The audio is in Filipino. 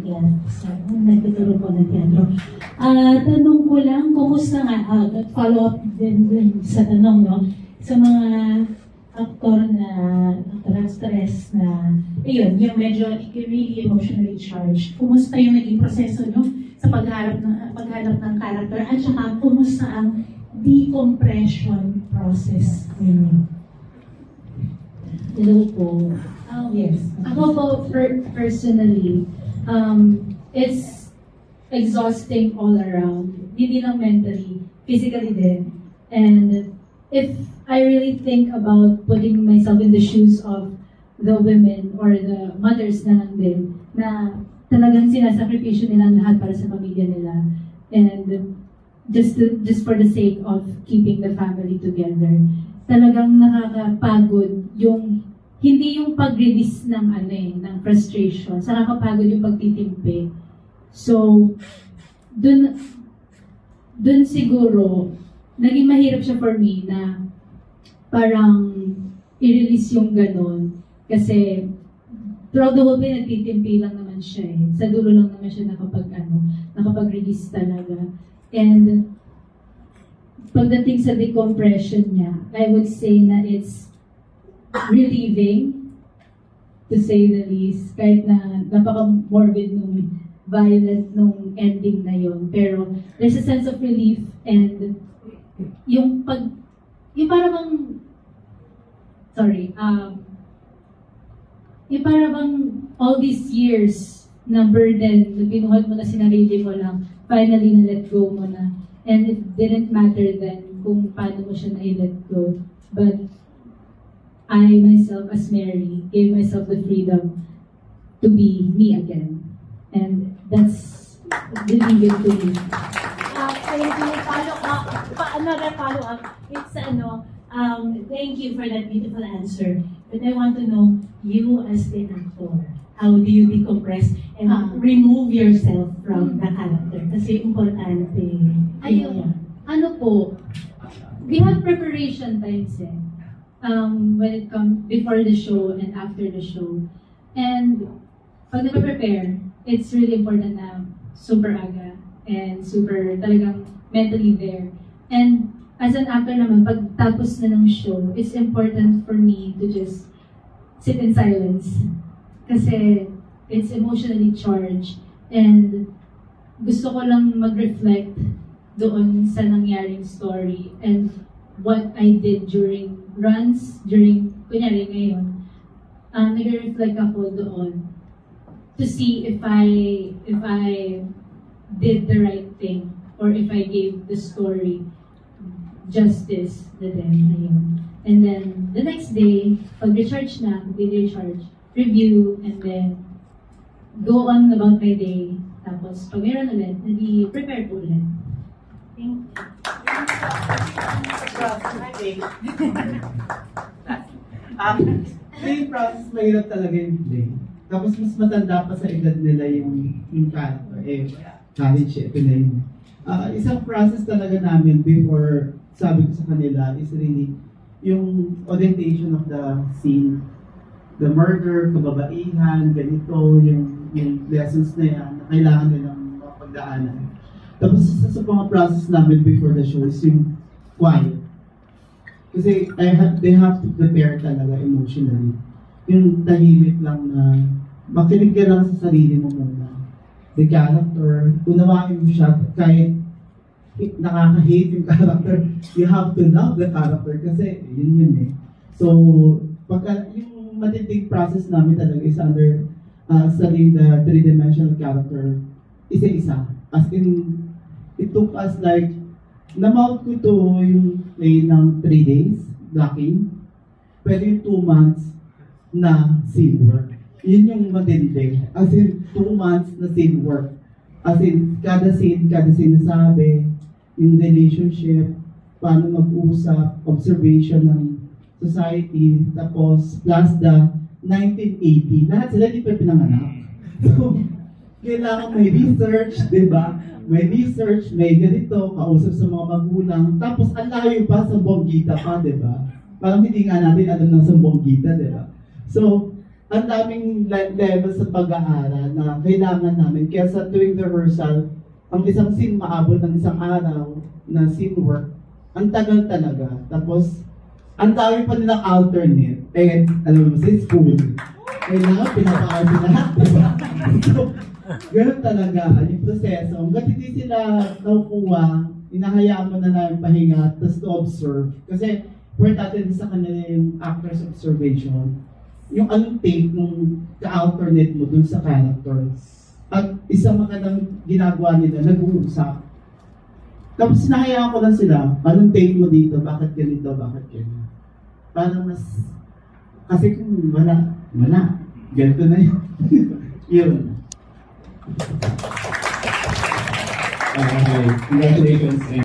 Yan, so, nagtuturo ko ng teatro. Tanong ko lang, kumusta nga, follow up din sa tanong, no? Sa mga aktor na stress na, ayun, yung medyo really emotionally charged. Kumusta yung naging proseso nyo sa paghanap ng character at saka kumusta ang decompression process ninyo? Hello po. Yes. Ako po, personally, it's exhausting all around. Hindi lang mentally, physically din. And if I really think about putting myself in the shoes of the women or the mothers na lang din, na talagang sinasakripisyo nila lahat para sa pamilya nila. And just for the sake of keeping the family together. Talagang nakakapagod yung hindi yung pag-release ng ng frustration, sa nakakapagod yung pagtitimpi. So, dun siguro, naging mahirap siya for me na parang i-release yung ganun. Kasi, throughout the whole day, nagtitimpi lang naman siya eh. Sa dulo lang naman siya nakapag-release talaga. And, pagdating sa decompression niya, I would say na it's relieving, to say the least, kahit na napaka-morbid nung violent nung ending na yon. Pero there's a sense of relief and yung parang yung parang all these years na burden na binuhat mo na sinarili mo lang, finally na let go mo na. And it didn't matter then kung paano mo siya na-let go. But I myself, as Mary, gave myself the freedom to be me again. And that's relieving to me. Another follow-up. It's thank you for that beautiful answer. But I want to know, you as the actor, how do you decompress and remove yourself from the character? Kasi importante. Ayun. Ano po, we have preparation times eh. When it comes before the show and after the show. And pag nagpa-prepare, it's really important na super aga and super talagang mentally there. And as an actor naman, pag tapos na ng show, it's important for me to just sit in silence. Kasi it's emotionally charged. And gusto ko lang mag-reflect doon sa nangyaring story and what I did during runs, kunyari ngayon, nag-reflect ako doon to see if I did the right thing or if I gave the story justice the day na yun. And then, the next day, pag-recharge na, recharge, review, and then go on about my day. Tapos, pag meron ulit, prepare po ulit. Thank you. Play process, mahirap talaga yung play. Tapos mas matanda pa sa edad nila yung character. College, ito na yun. Isang process talaga namin before, sabi ko sa kanila, is really yung orientation of the scene. The murder, kababaihan, ganito, yung lessons na yan, na kailangan nilang mapagdaanan. Tapos sa mga process namin before the show is yung quiet. Kasi they have to prepare talaga emotionally. Yung tahimik lang na makinig ka lang sa sarili mo muna. The character, unawain mo siya kahit nakaka-hate yung character, you have to love the character kasi yun eh. So, pagka yung matinding process namin talaga is under studying the three-dimensional character, isa-isa. As in, it took us like, na-mount ko to yung play ng 3 days, blocking. Pero yung 2 months na scene work. Yun yung matindi. As in, 2 months na scene work. As in, kada scene na sabi, yung relationship, paano mag-usap, observation ng society, tapos plus the 1980. Lahat sila di pa pinanganak. So, kailangan may research, di ba? May research, may ganito, kausap sa mga magulang. Tapos, ang layo pa sa Bonggita pa, di ba? Parang hindi nga natin alam ng Sambonggita, di ba? So, ang daming level sa pag-aaral na kailangan namin. Kaya sa tuwing rehearsal, ang isang scene maabot ng isang araw na scene work, ang tagal talaga. Tapos, ang dami pa nilang alternate. Eh, alam mo, sa school, kailangan pinapakal lahat. So, ganun talaga yung proseso. Hanggat hindi sila nakukuha, inahayaan mo na namin pahinga, tapos to observe. Kasi, importante sa kanila yung actor's observation. Yung anong take nung ka-alternate mo dun sa character. At isang magandang ginagawa nila, nag-uusap. Tapos sinahayaan ko lang sila, anong take mo dito, bakit ganito, bakit ganito. Parang mas, kasi kung wala, ganito na yun. Yun. Okay, congratulations.